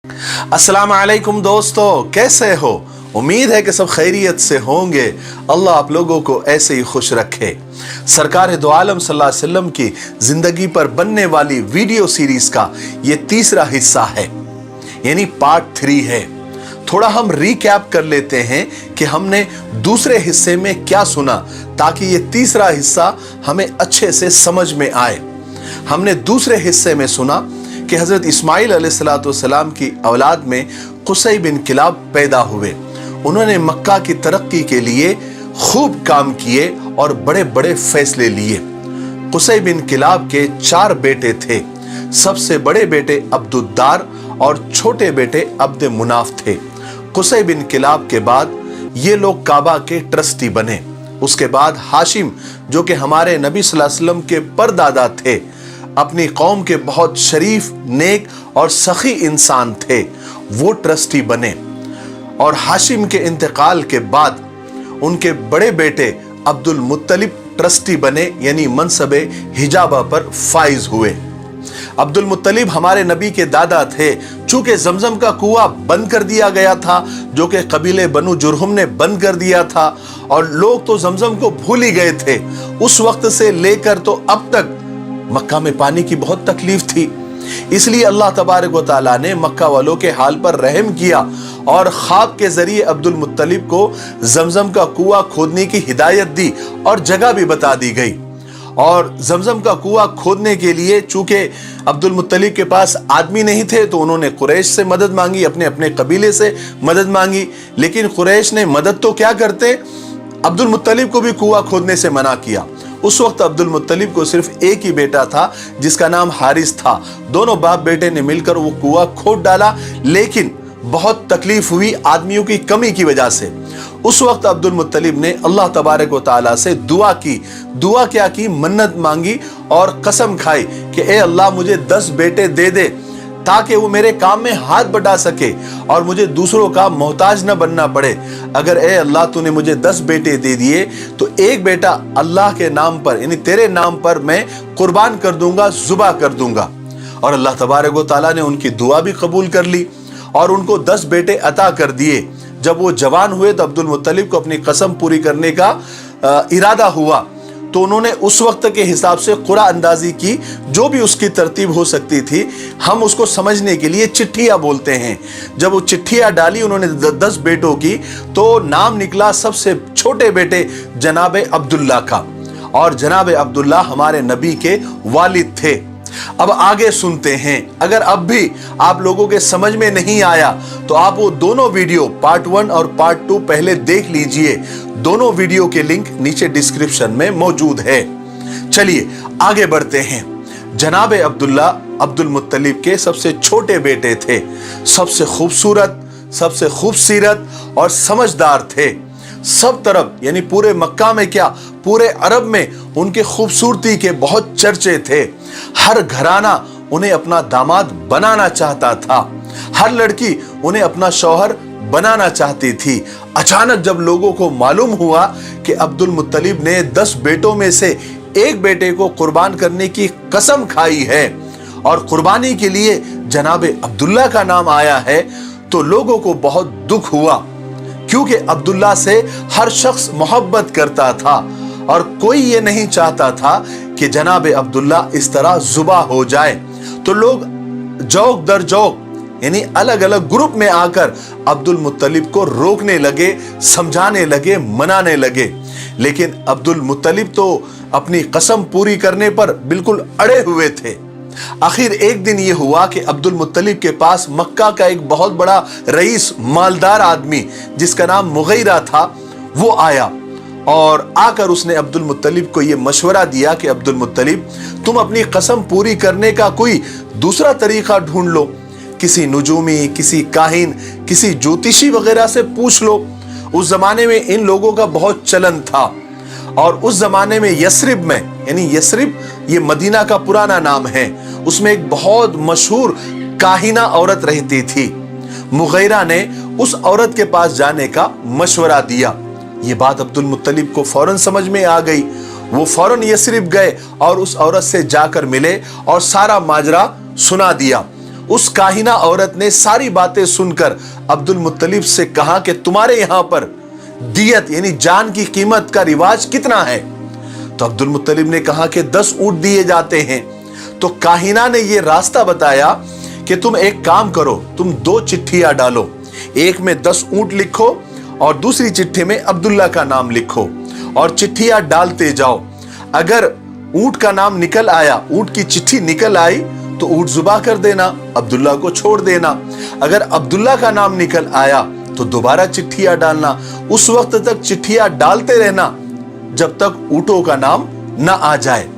अस्सलाम वालेकुम दोस्तों, कैसे हो? उम्मीद है कि सब खैरियत से होंगे। अल्लाह आप लोगों को ऐसे ही खुश रखे। सरकार दो आलम सल्लल्लाहु अलैहि वसल्लम की जिंदगी पर बनने वाली वीडियो सीरीज का ये तीसरा हिस्सा है, यानी पार्ट 3 है। थोड़ा हम रिकैप कर लेते हैं कि हमने दूसरे हिस्से में क्या सुना, ताकि ये तीसरा हिस्सा हमें अच्छे से समझ में आए। हमने दूसरे हिस्से में सुना कि हजरत इस्माइल अलैहिस्सलाम की औलाद में कुसै बिन किलाब पैदा हुए। उन्होंने मक्का की तरक्की के लिए खूब काम किए और बड़े बड़े फैसले लिए। कुसै बिन किलाब के 4 बेटे थे। सबसे बड़े बेटे अब्दुद्दार और छोटे बेटे अब्द मुनाफ थे। कुसै बिन किलाब के बाद ये लोग काबा के ट्रस्टी बने। उसके बाद हाशिम, जो कि हमारे नबी सल्लल्लाहु अलैहि वसल्लम के परदादा थे, अपनी कौम के बहुत शरीफ, नेक और सखी इंसान थे, वो ट्रस्टी बने। और हाशिम के इंतकाल के बाद उनके बड़े बेटे अब्दुल मुत्तलिब ट्रस्टी बने, यानी मनसबे हिजाबा पर फाइज हुए। अब्दुल मुत्तलिब हमारे नबी के दादा थे। चूंकि जमजम का कुआं बंद कर दिया गया था, जो कि कबीले बनु जुरहुम ने बंद कर दिया था, और लोग तो जमजम को भूल ही गए थे। उस वक्त से लेकर तो अब तक मक्का में पानी की बहुत तकलीफ थी। इसलिए अल्लाह तबारक व तआला ने मक्का वालों के हाल पर रहम किया और ख्वाब के जरिए अब्दुल मुत्तलिब को जमजम का कुआं खोदने की हिदायत दी और जगह भी बता दी गई। और जमजम का कुआं खोदने के लिए चूंकि अब्दुल मुत्तलिब के पास आदमी नहीं थे, तो उन्होंने कुरैश से मदद मांगी, अपने अपने कबीले से मदद मांगी। लेकिन कुरैश ने मदद तो क्या करते, अब्दुल मुत्तलिब को भी कुआं खोदने से मना किया। उस वक्त अब्दुल मुत्तलिब को सिर्फ एक ही बेटा था, जिसका नाम हारिस था। दोनों बाप बेटे ने मिलकर वो कुआं खोद डाला, लेकिन बहुत तकलीफ हुई आदमियों की कमी की वजह से। उस वक्त अब्दुल मुत्तलिब ने अल्लाह तबारक व तआला से दुआ की। दुआ क्या की? मन्नत मांगी और कसम खाई कि ए अल्लाह, मुझे 10 बेटे दे दे, ताकि वो मेरे काम में हाथ बटा सके और मुझे दूसरों का मोहताज न बनना पड़े। अगर ए अल्लाह तूने मुझे 10 बेटे दे दिए, तो एक बेटा अल्लाह के नाम पर, यानी तेरे नाम पर मैं कुर्बान कर दूंगा, जुबा कर दूंगा। और अल्लाह तबारक व तआला ने उनकी दुआ भी कबूल कर ली और उनको 10 बेटे अता कर दिए। जब वो जवान हुए तो अब्दुल मुत्तलिब को अपनी कसम पूरी करने का इरादा हुआ, तो उन्होंने उस वक्त के हिसाब से कुरा अंदाजी की, जो भी उसकी तरतीब हो सकती थी। हम उसको समझने के लिए चिट्ठियां बोलते हैं। जब वो चिट्ठियां डाली उन्होंने 10 बेटों की, तो नाम निकला सबसे छोटे बेटे जनाबे अब्दुल्ला का। और जनाबे अब्दुल्ला हमारे नबी के वालिद थे। अब आगे सुनते हैं। अगर अब भी आप लोगों के समझ में नहीं आया, तो आप वो दोनों वीडियो पार्ट 1 और पार्ट 2 पहले देख लीजिए। दोनों वीडियो के लिंक नीचे डिस्क्रिप्शन में मौजूद है। चलिए आगे बढ़ते हैं। जनाबे अब्दुल्ला अब्दुल मुत्तलिब के सबसे छोटे बेटे थे। सबसे खूबसूरत, सबसे खूबसीरत और समझदार थे। सब तरफ, यानी पूरे मक्का में क्या, पूरे अरब में उनके खूबसूरती के बहुत चर्चे थे। हर घराना उन्हें अपना दामाद बनाना चाहता था। हर लड़की उन्हें अपना शौहर बनाना चाहती थी। अचानक जब लोगों को मालूम हुआ कि अब्दुल मुत्तलिब ने 10 बेटों में से एक बेटे को कुर्बान करने की कसम खाई है और कुर्बानी के लिए जनाबे अब्दुल्ला का नाम आया है, तो लोगों को बहुत दुख हुआ, क्योंकि अब्दुल्ला से हर शख्स मोहब्बत करता था और कोई ये नहीं चाहता था कि जनाबे अब्दुल्ला इस तरह जुबा हो जाए। तो लोग जौक दर जौक, यानी अलग अलग ग्रुप में आकर अब्दुल मुत्तलिब को रोकने लगे, समझाने लगे, मनाने लगे। लेकिन अब्दुल मुत्तलिब तो अपनी कसम पूरी करने पर बिल्कुल अड़े हुए थे। आखिर एक दिन ये हुआ कि अब्दुल मुत्तलिब के पास मक्का का एक बहुत बड़ा रईस, मालदार आदमी, जिसका नाम मुगैरा था, वो आया और आकर उसने अब्दुल मुत्तलिब को ये मशवरा दिया कि अब्दुल मुत्तलिब, तुम अपनी कसम पूरी करने का कोई दूसरा तरीका ढूंढ लो। किसी नुजूमी, किसी काहिन, किसी ज्योतिषी वगैरह से पूछ लो। उस जमाने में इन लोगों का बहुत चलन था। और उस जमाने में यस्रिब में, यानी यस्रिब ये मदीना का पुराना नाम है, उसमें एक बहुत मशहूर काहिना औरत रहती थी। मुगैरा ने उस औरत के पास जाने का मशवरा दिया। ये बात अब्दुल मुत्तलिब को फौरन समझ में आ गई। वो फौरन यस्रिब गए और उस औरत से जाकर मिले और सारा माजरा सुना दिया। उस काहिना औरत ने सारी बातें सुनकर अब्दुल मुत्तलिब से कहा कि तुम्हारे यहां पर दियत यानी जान की कीमत का रिवाज कितना है? तो अब्दुल मुत्तलिब ने कहा कि 10 ऊंट दिए जाते हैं। तो काहिना ने यह रास्ता बताया कि तुम एक काम करो, तुम 2 चिट्ठियां डालो, एक में 10 ऊंट लिखो और दूसरी चिट्ठी में अब्दुल्ला का नाम लिखो और चिट्ठियां डालते जाओ। अगर ऊंट का नाम निकल आया, ऊंट की चिट्ठी निकल आई तो ऊंट जुबा कर देना, अब्दुल्ला को छोड़ देना। अगर अब्दुल्ला का नाम निकल आया तो दोबारा चिट्ठियां डालना। उस वक्त तक चिट्ठियां डालते रहना जब तक ऊंटों का नाम ना आ जाए।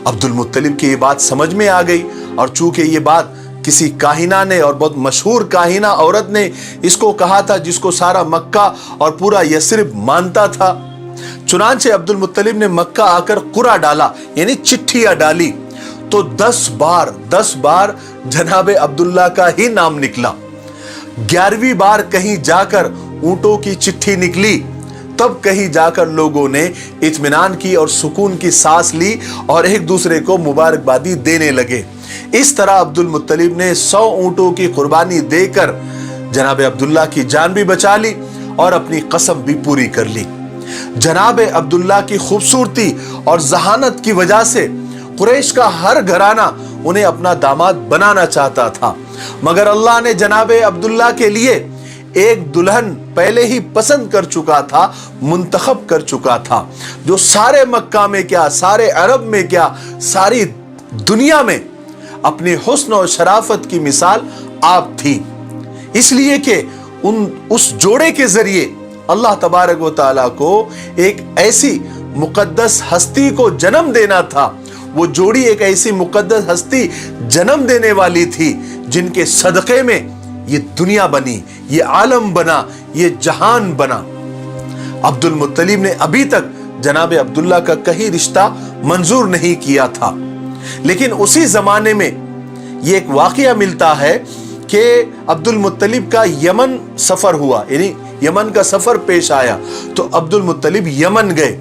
अब्दुल मुत्तलिब की ये बात समझ में आ गई और चूंकि ये बात किसी काहिना ने और बहुत मशहूर काहिना औरत ने इसको कहा था जिसको सारा मक्का और पूरा यसरिब मानता था, चुनांचे अब्दुल मुत्तलिब ने मक्का आकर कुरा डाला यानी चिट्ठियां डाली तो 10 बार जनाबे अब्दुल्ला का ही नाम निकला। 11वीं बार कहीं जाकर ऊंटों की चिट्ठी निकली, तब कहीं जाकर लोगों ने इत्मीनान की और सुकून की सांस ली और एक दूसरे को मुबारकबादी देने लगे। इस तरह अब्दुल मुत्तलिब ने 100 ऊंटों की कुर्बानी देकर जनाबे अब्दुल्ला की जान भी बचा ली और अपनी कसम भी पूरी कर ली। जनाबे अब्दुल्ला की खूबसूरती और जहानत की वजह से कुरैश का हर घराना उन्हें अपना दामाद बनाना चाहता था, मगर अल्लाह ने जनाबे अब्दुल्ला के लिए एक दुल्हन पहले ही पसंद कर चुका था, मुंतखब कर चुका था, जो सारे मक्का में क्या, सारे अरब में क्या, सारी दुनिया में अपने हुस्न और शराफत की मिसाल आप थी। इसलिए कि उस जोड़े के जरिए अल्लाह तबारक व तआला को एक ऐसी मुकद्दस हस्ती को जन्म देना था। वो जोड़ी एक ऐसी मुकद्दस हस्ती जन्म देने वाली थी जिनके सदक़े में ये दुनिया बनी, ये आलम बना, ये जहान बना। अब्दुल मुत्तलिब ने अभी तक जनाबे अब्दुल्ला का कहीं रिश्ता मंजूर नहीं किया था, लेकिन उसी जमाने में ये एक वाकया मिलता है कि अब्दुल मुत्तलिब का यमन सफर हुआ, यानी यमन का सफर पेश आया तो अब्दुल मुत्तलिब यमन गए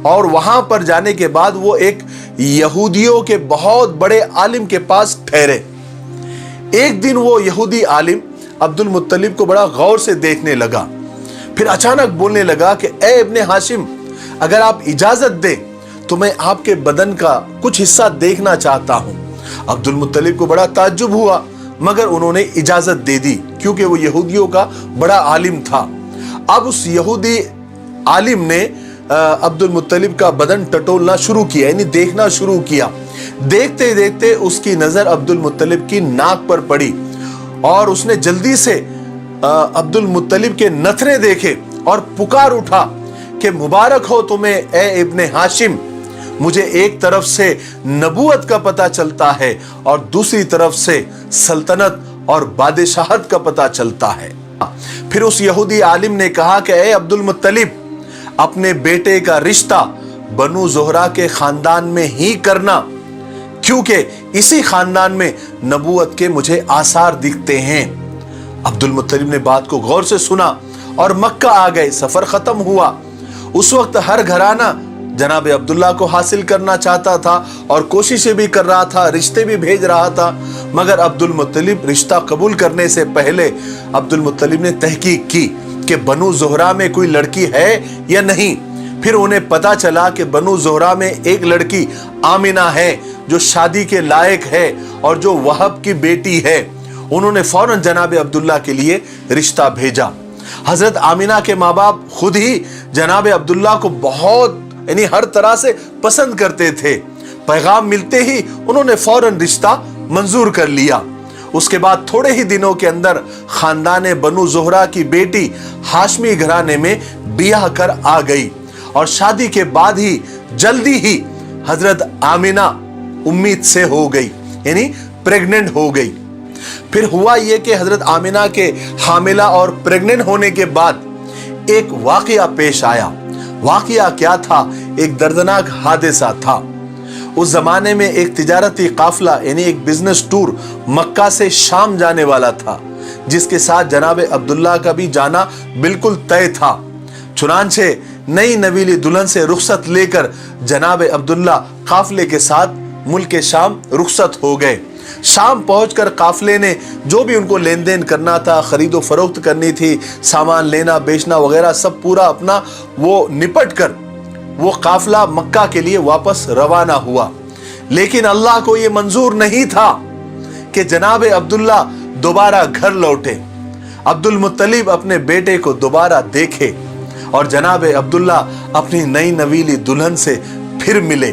और वहां पर जाने के बाद वो एक यहूदियों के बहुत बड़े आलिम के पास ठहरे। एक दिन वो यहूदी आलिम अब्दुल मुत्तलिब को बड़ा गौर से देखने लगा, फिर अचानक बोलने लगा कि ए इब्ने हाशिम, अगर आप इजाजत दें तो मैं आपके बदन का कुछ हिस्सा देखना चाहता हूं। अब्दुल मुत्तलिब को बड़ा ताज्जुब हुआ, मगर उन्होंने इजाजत दे दी क्योंकि वो यहूदियों का बड़ा आलिम था। अब उस यहूदी आलिम ने अब्दुल मुत्तलिब का बदन टटोलना शुरू किया, यानी देखना शुरू किया। देखते देखते उसकी नजर अब्दुल मुत्तलिब की नाक पर पड़ी और उसने जल्दी से अब्दुल मुत्तलिब के नथने देखे और पुकार उठा कि मुबारक हो तुम्हें ए इब्ने हाशिम, मुझे एक तरफ से नबूवत का पता चलता है और दूसरी तरफ से सल्तनत और बादशाहत का पता चलता है। फिर उस यहूदी आलिम ने कहा कि ए अब्दुल मुत्तलिब, अपने बेटे का रिश्ता बनु ज़ोहरा के खानदान में ही करना, क्योंकि इसी खानदान में नबूवत के मुझे आसार दिखते हैं। अब्दुल मुत्तलिब ने बात को गौर से सुना और मक्का आ गए। सफर खत्म हुआ। उस वक्त हर घराना जनाबे अब्दुल्ला को हासिल करना चाहता था और कोशिशें भी कर रहा था, रिश्ते भी भेज रहा था, मगर अब्दुल मुत्तलिब रिश्ता कबूल करने से पहले अब्दुल मुत्तलिब ने तहकीक की कि बनु ज़ोहरा में कोई लड़की है या नहीं। फिर उन्हें पता चला कि बनु ज़ोहरा में एक लड़की आमिना है जो शादी के लायक है और जो वहब की बेटी है। उन्होंने फौरन जनाबे अब्दुल्ला के लिए रिश्ता भेजा। हजरत आमिना के माँ बाप खुद ही जनाबे अब्दुल्ला को बहुत यानी हर तरह से पसंद करते थे। पैगाम मिलते ही उन्होंने फौरन रिश्ता मंजूर कर लिया। उसके बाद थोड़े ही दिनों के अंदर खानदान बनु ज़ोहरा की बेटी हाशमी घराने में बियाह कर आ गई और शादी के बाद ही जल्दी ही हजरत आमिना उम्मीद से हो गई, यानी प्रेग्नेंट हो गई। फिर हुआ यह कि हजरत आमिना के हामिला और प्रेग्नेंट होने के बाद एक वाकया पेश आया। वाकया क्या था? एक दर्दनाक हादसा था। उस जमाने में एक तिजारती काफिला यानी एक बिजनेस टूर मक्का से शाम जाने वाला था, जिसके साथ जनाबे अब्दुल्ला का भी जाना बिल्कुल तय था। चुनांचे नई नवीली दुल्हन से रुखसत लेकर जनाबे अब्दुल्ला काफिले के साथ मुल्क शाम रुखसत हो गए। शाम पहुंचकर काफिले ने जो भी उनको लेन देन करना था, खरीदो फरोख्त करनी थी, सामान लेना बेचना वगैरह सब पूरा अपना वो निपट कर वो काफिला मक्का के लिए वापस रवाना हुआ। लेकिन अल्लाह को ये मंजूर नहीं था कि जनाब अब्दुल्ला दोबारा घर लौटे, अब्दुल मुत्तलिब अपने बेटे को दोबारा देखे और जनाब अब्दुल्ला अपनी नई नवीली दुल्हन से फिर मिले।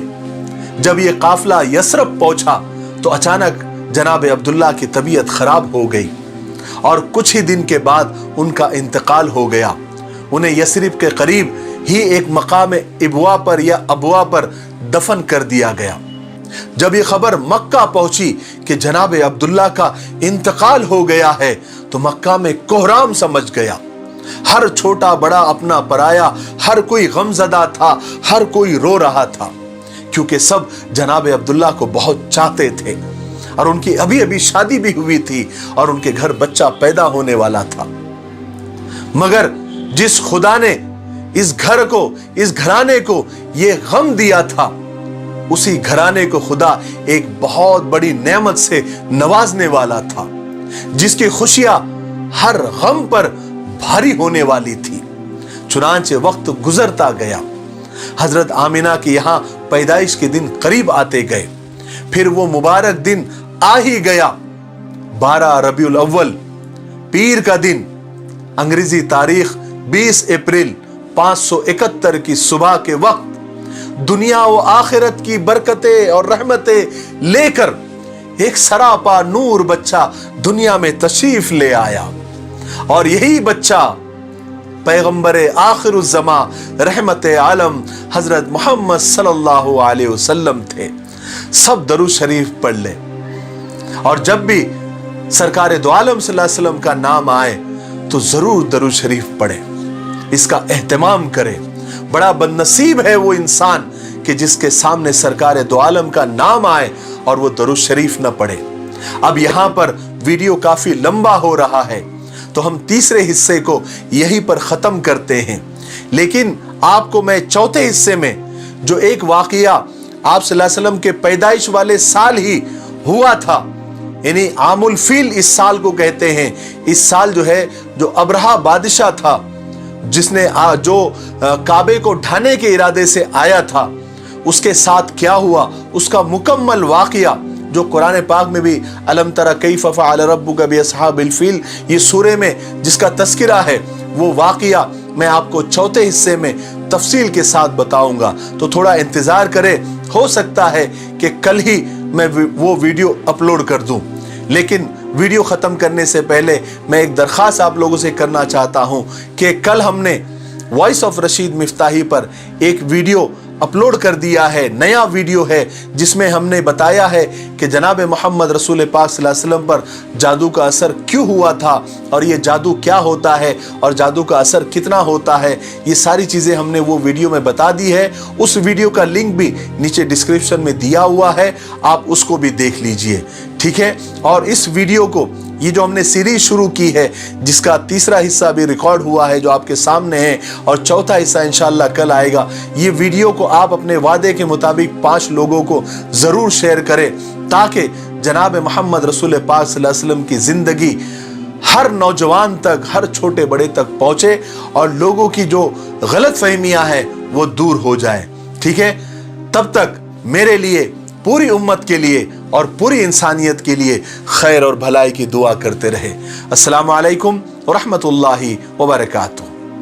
जब ये काफिला यसरब पहुंचा तो अचानक जनाब अब्दुल्ला की तबीयत खराब हो गई और कुछ ही दिन के बाद उनका इंतकाल हो गया। उन्हें यसरिब के करीब ही एक मकाम इबवा पर या अबवा पर दफन कर दिया गया। जब ये खबर मक्का पहुंची कि जनाब अब्दुल्ला का इंतकाल हो गया है तो मक्का में कोहराम समझ गया। हर छोटा बड़ा अपना पराया, हर कोई गमजदा था, हर कोई रो रहा था, क्योंकि सब जनाब अब्दुल्ला को बहुत चाहते थे और उनकी अभी अभी शादी भी हुई थी और उनके घर बच्चा पैदा होने वाला था। मगर जिस खुदा ने इस घर को, इस घराने को ये गम दिया था, उसी घराने को खुदा एक बहुत बड़ी नेमत से नवाजने वाला था, जिसकी खुशियां हर गम पर भारी होने वाली थी। चुनांचे वक्त गुजरता गया, हजरत आमिना के यहाँ पैदाइश के दिन करीब आते गए। फिर वो मुबारक दिन आ ही गया, 12 रबीउल अव्वल पीर का दिन, अंग्रेजी तारीख 20 अप्रैल 571 की सुबह के वक्त दुनिया व आखिरत की बरकतें और रहमतें लेकर एक सरापा नूर बच्चा दुनिया में तशरीफ ले आया और यही बच्चा पैगंबर आखिरुज़्ज़मा रहमत आलम हजरत मोहम्मद सल्लल्लाहु अलैहि वसल्लम थे। सब दरूद शरीफ पढ़ ले और जब भी सरकार दो आलम सल्लल्लाहु अलैहि वसल्लम का नाम आए तो जरूर दरूद शरीफ पढ़े, इसका एहतमाम करे। बड़ा बदनसीब है वो इंसान कि जिसके सामने सरकार दो आलम का नाम आए और वो दरूद शरीफ न पढ़े। अब यहाँ पर वीडियो काफी लंबा हो रहा है तो हम तीसरे हिस्से को यहीं पर खत्म करते हैं, लेकिन आपको मैं चौथे हिस्से में जो एक वाकया आप सल्लल्लाहु अलैहि वसल्लम के पैदाइश वाले साल ही हुआ था, यानी आमुल फील इस साल को कहते हैं। इस साल जो है, जो अब्रहा बादशाह था जिसने जो काबे को ढाने के इरादे से आया था, उसके साथ क्या हुआ उसका मुकम्मल वाकया जो कुरान पाक में भी अलम तरा कैफ़ फ़अल रब्बुका बिअस्हाबिल फील ये सूरे में जिसका तस्किरा है, वो वाकया मैं आपको चौथे हिस्से में तफसील के साथ बताऊंगा। तो थोड़ा इंतजार करें, हो सकता है कि कल ही मैं वो वीडियो अपलोड कर दूं। लेकिन वीडियो ख़त्म करने से पहले मैं एक दरख्वास्त आप लोगों से करना चाहता हूं कि कल हमने वॉइस ऑफ रशीद मिफ्ताही पर एक वीडियो अपलोड कर दिया है, नया वीडियो है जिसमें हमने बताया है कि जनाब मोहम्मद रसूल पाक सल्लल्लाहु अलैहि वसल्लम पर जादू का असर क्यों हुआ था और ये जादू क्या होता है और जादू का असर कितना होता है, ये सारी चीज़ें हमने वो वीडियो में बता दी है। उस वीडियो का लिंक भी नीचे डिस्क्रिप्शन में दिया हुआ है, आप उसको भी देख लीजिए, ठीक है। और इस वीडियो को, ये जो हमने सीरीज शुरू की है जिसका तीसरा हिस्सा भी रिकॉर्ड हुआ है जो आपके सामने है और चौथा हिस्सा इंशाअल्लाह कल आएगा, ये वीडियो को आप अपने वादे के मुताबिक 5 लोगों को ज़रूर शेयर करें ताकि जनाब मोहम्मद रसूल पाक सल्लल्लाहु अलैहि वसल्लम की ज़िंदगी हर नौजवान तक, हर छोटे बड़े तक पहुँचे और लोगों की जो गलत फहमियाँ हैं वो दूर हो जाए, ठीक है। तब तक मेरे लिए, पूरी उम्मत के लिए और पूरी इंसानियत के लिए खैर और भलाई की दुआ करते रहे। अस्सलामु अलैकुम व रहमतुल्लाहि व बरकातुहू।